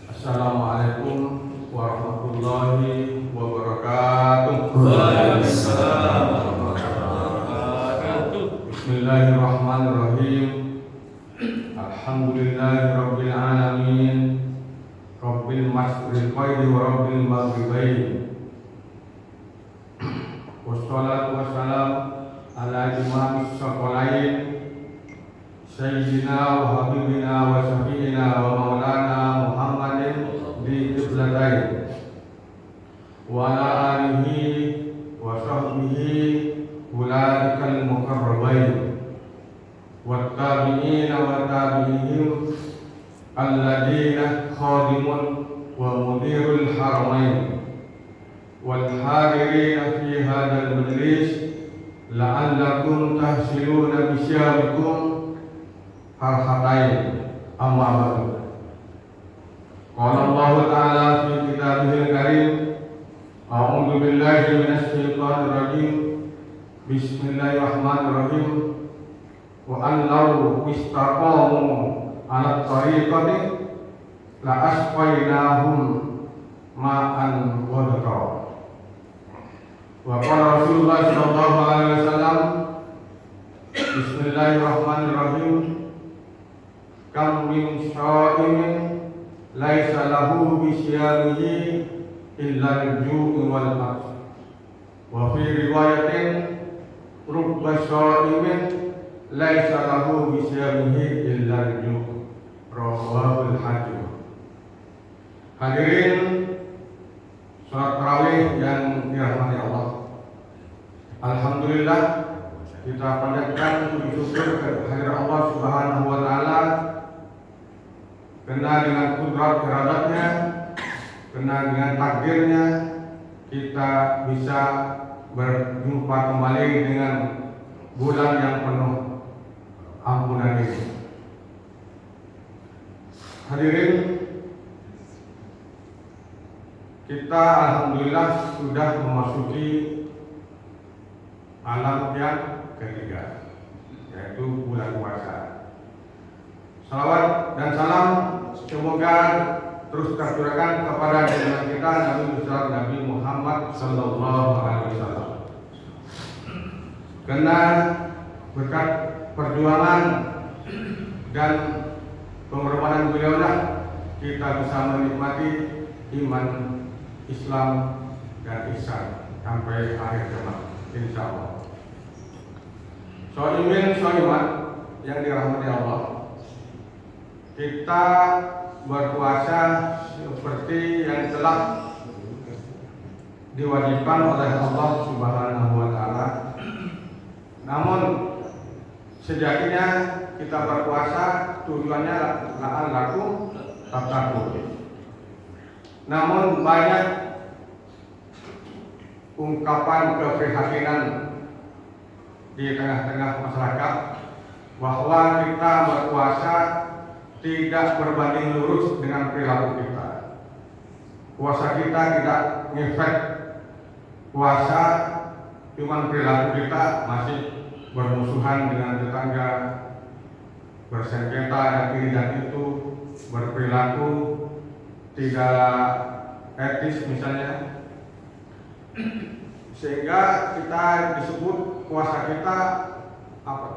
Assalamualaikum warahmatullahi wabarakatuh. Waalaikumsalam warahmatullahi wabarakatuh. Bismillahirrahmanirrahim. Alhamdulillahirabbil alamin. Rabbil masyriqaini wa rabbil maghribain. Wassalatu wassalam ala imamis shaqalain Sayyidina wa habibina wa syafi'ina wa maulana Muhammadin di qiblatain wa ala alihi wa sahbihi ulaikal mukarrabain wa tabi'ina wa tabi'ihim alladina khadimun wa mudirul haramain wal hadirina fi hadal majlis la'allakum tahsiluna bisyarikum harhatain amma ba'du. Qala Allah Ta'ala fi kitabihil karim, a'udzu billahi minasy syaithanir rajim. Bismillahirrahmanirrahim. Wa an law istaqamu 'ala tariqati la asqainahum ma'an ghadqa. Wa qala Rasulullah sallallahu alaihi wasallam, Bismillahirrahmanirrahim. Kam min sha'imin laisa lahu bi siyamihi illa al-ju'u wal 'atsy. Wa fi riwayatin rubba sha'imin laisa lahu bi siyamihi illa al-ju'. Rawahul Hakim. Hadirin salat tarawih yang dirahmati Allah. Alhamdulillah kita panjatkan puji syukur kehadirat Allah Subhanahu wa taala. Karena dengan kudrat iradatnya, karena dengan takdirnya kita bisa berjumpa kembali dengan bulan yang penuh ampunan ini. Hadirin, kita alhamdulillah sudah memasuki alam yang ketiga, yaitu bulan puasa. Salawat dan salam semoga terus tercurahkan kepada junjungan kita Nabi besar Nabi Muhammad sallallahu alaihi wasallam. Karena berkat perjuangan dan pengorbanan beliaulah kita bisa menikmati iman, Islam dan ihsan sampai akhir zaman, insyaallah. Shaimin shaimat yang dirahmati Allah, kita berpuasa seperti yang telah diwajibkan oleh Allah Subhanahu wa taala. Namun sejatinya kita berpuasa tujuannya la'allakum tattaqun. Namun banyak ungkapan keprihatinan di tengah-tengah masyarakat bahwa kita berpuasa tidak berbanding lurus dengan perilaku kita. Puasa kita tidak ngefek, puasa cuma perilaku kita masih bermusuhan dengan tetangga, bersengketa dan ini dan itu, berperilaku tidak etis misalnya, sehingga kita disebut puasa kita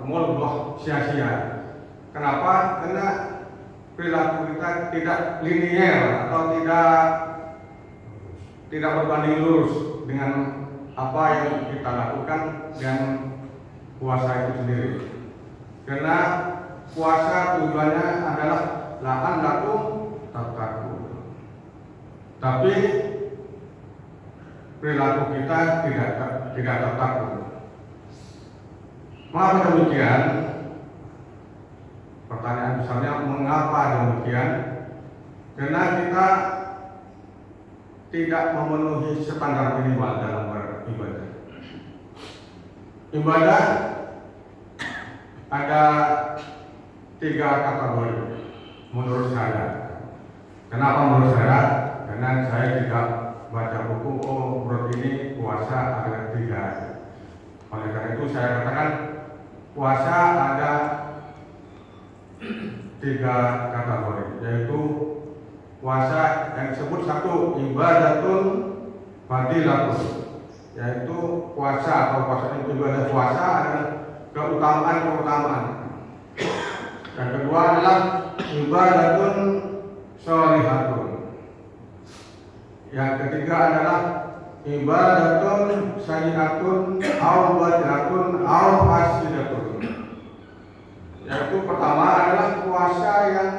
mulbah, sia-sia. Kenapa? Karena perilaku kita tidak linier atau tidak berbanding lurus dengan apa yang kita lakukan dan puasa itu sendiri. Karena puasa tujuannya adalah la'allakum tattaqun. Tapi perilaku kita tidak tattaqun. Mengapa demikian? Pertanyaan besarnya, mengapa demikian? Karena kita tidak memenuhi standar minimal dalam beribadah. Ibadah ada 3 kategori menurut saya. Kenapa menurut saya? Karena saya tidak baca buku, menurut ini puasa ada 3. Oleh karena itu saya katakan puasa ada 3 kategori, yaitu puasa yang disebut satu ibadatun fadilatun, yaitu puasa atau puasa itu ibadah puasa adalah keutamaan. Yang kedua adalah ibadatun sholihatun. Yang ketiga adalah ibadatun sayyi'atun au badilatun au fasidatun. Yaitu pertama adalah puasa yang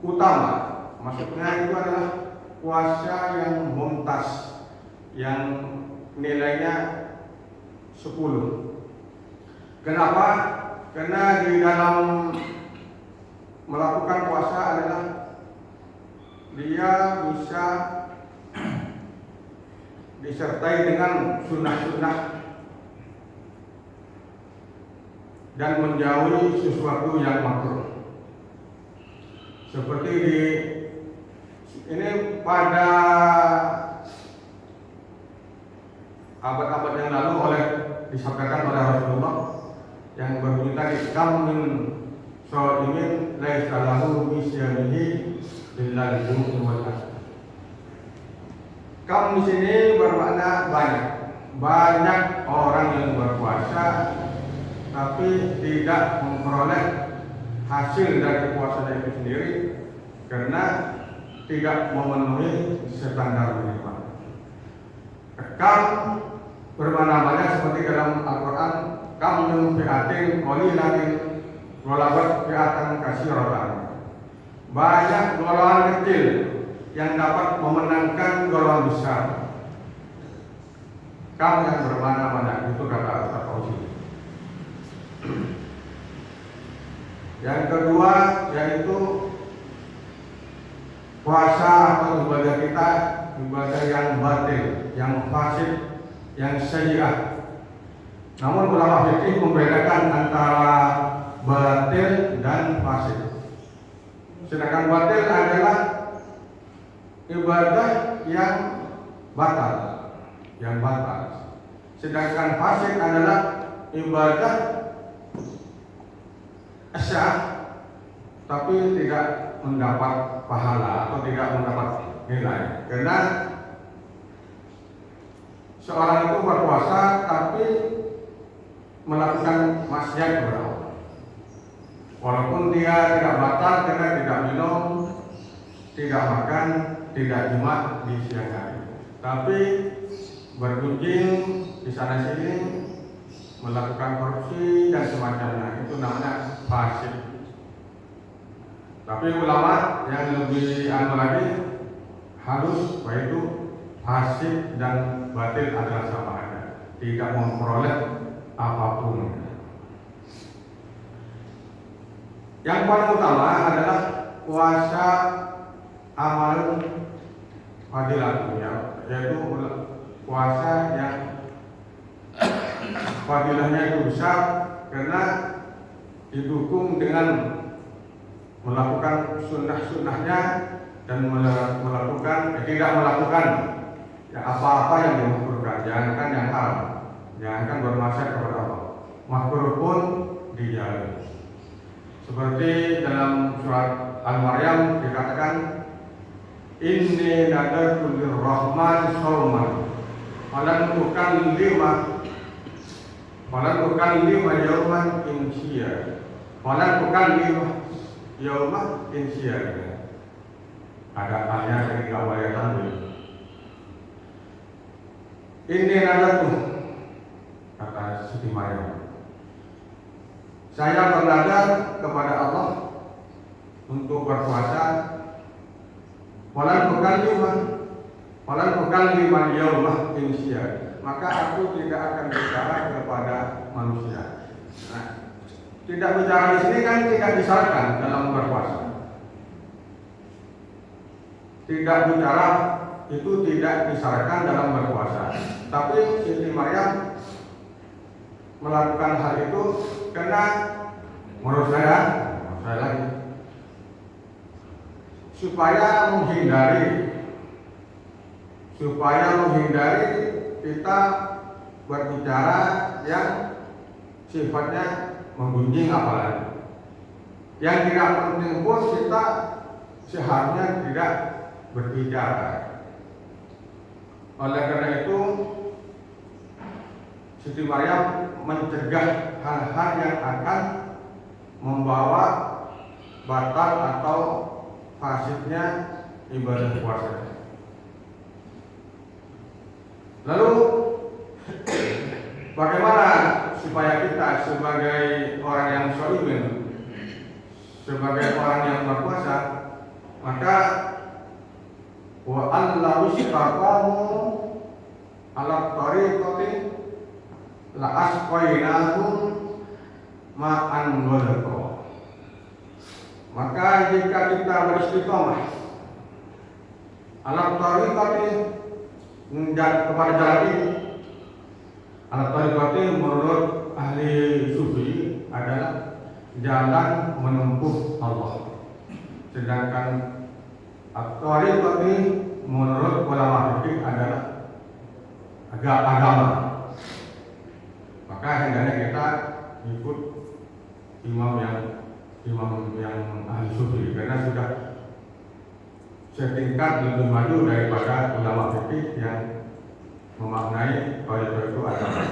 utama. Maksudnya itu adalah puasa yang mumtaz, yang nilainya 10. Kenapa? Karena di dalam melakukan puasa adalah dia bisa disertai dengan sunnah-sunnah dan menjauhi sesuatu yang makruh. Seperti ini pada abad-abad yang lalu disampaikan oleh Rasulullah yang berbunyi tadi, kam min shaimin laisa lahu bi syamihi illa al-jumu'u wal asr. Kam di sini bermakna banyak orang yang berpuasa tapi tidak memperoleh hasil dari puasanya itu sendiri karena tidak memenuhi standar minimal. Kam bermakna banyak seperti dalam Al-Quran, kam min fi'atin qalilatin ghalabat fi'atan katsiratan. Banyak golongan kecil yang dapat memenangkan golongan besar. Kam yang bermakna banyak, itu kata Ustaz Fauzi. Yang kedua yaitu puasa atau ibadah kita, ibadah yang batil, yang fasid, yang sayyi'ah. Namun ulama fikih membedakan antara batil dan fasid. Sedangkan batil adalah ibadah yang batal, Sedangkan fasid adalah ibadah sah tapi tidak mendapat pahala atau tidak mendapat nilai. Karena seorang itu berpuasa tapi melakukan maksiat kepada Allah. Walaupun dia tidak batal karena tidak minum, tidak makan, tidak jima di siang hari, tapi bergunjing di sana sini, melakukan korupsi dan semacamnya, itu namanya fasid. Tapi ulama yang lebih lagi harus yaitu fasid dan batil adalah sama saja, tidak memperoleh apapun. Yang paling utama adalah puasa amal fadilatnya, yaitu puasa yang fadilahnya itu besar karena didukung dengan melakukan sunnah-sunnahnya dan tidak melakukan ya apa-apa yang dimakruhkan, jangankan yang haram, jangankan bermaksiat kepada Allah, makruh pun dijauhi. Seperti dalam surat Al-Maryam dikatakan, inni nadartu lirrahman shauman falan ukallima yauman insya yauman insya. Ada tanya dari kawayatan ini nadartu, kata Siti Maryam, saya bernadar kepada Allah untuk berpuasa falan ukallima yaumah insya, maka aku tidak akan bicara kepada manusia. Nah, tidak bicara di sini kan tidak disyaratkan dalam berpuasa. Tidak bicara itu tidak disyaratkan dalam berpuasa. Tapi Siti Maryam melakukan hal itu karena menurut saya lagi supaya menghindari kita berbicara yang sifatnya menggunjing apalagi. Yang tidak penting pun kita seharusnya tidak berbicara. Oleh karena itu, Siti Maryam mencegah hal-hal yang akan membawa batal atau fasidnya ibadah puasa. Lalu bagaimana supaya kita sebagai orang yang sholimin, sebagai orang yang berpuasa, maka wa allahu istaqamu ala tariqati la asqainahum ma'an ghadqa. Maka jika kita beristiqamah ala tariqati kepada jalan ini, ala tariqati menurut ahli sufi adalah jalan menempuh Allah. Sedangkan at-tariqati menurut ulama fikih adalah agama. Maka hendaknya kita ikut imam yang ahli sufi karena sudah setingkat lebih maju daripada ulama fikih yang memaknai tariqah itu agama.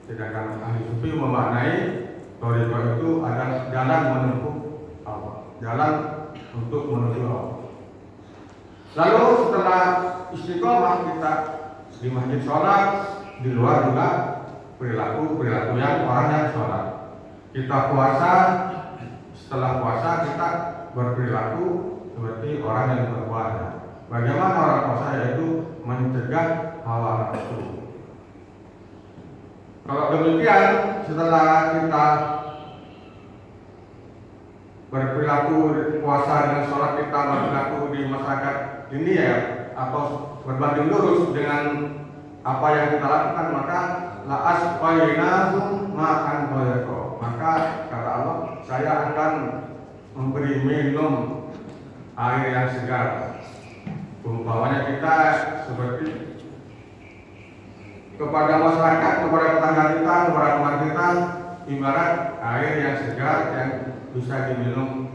Sedangkan ahli sufi memaknai tariqah itu adalah jalan menempuh Allah, jalan untuk menuju Allah. Lalu setelah istiqomah kita di masjid sholat, di luar juga perilaku yang orang yang sholat. Kita puasa, setelah puasa kita berperilaku seperti orang yang berpuasa. Bagaimana orang puasa, yaitu mencegah hawa nafsu. Kalau demikian, setelah kita berperilaku puasa dengan sholat, kita berperilaku di masyarakat ini ya, atau berbanding lurus dengan apa yang kita lakukan, maka la asqainahum ma'an ghadqa. Maka kata Allah, saya akan memberi minum air yang segar. Umpamanya kita seperti kepada masyarakat, kepada tetangga kita, kepada teman kita, ibarat air yang segar yang bisa diminum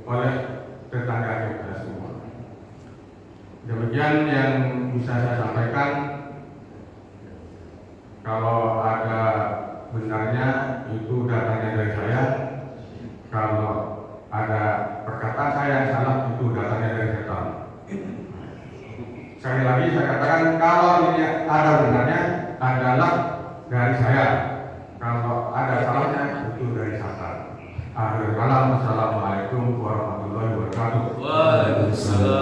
oleh tetangga kita semua. Demikian yang bisa saya sampaikan. Kalau ada benarnya itu datangnya dari saya. Kalau ada perkataan saya yang salah itu datangnya dari setan. Sekali lagi saya katakan, kalau ini ada benarnya adalah dari saya. Kalau ada salahnya itu dari setan. Akhir kalam, assalamualaikum warahmatullahi wabarakatuh. Waalaikumsalam.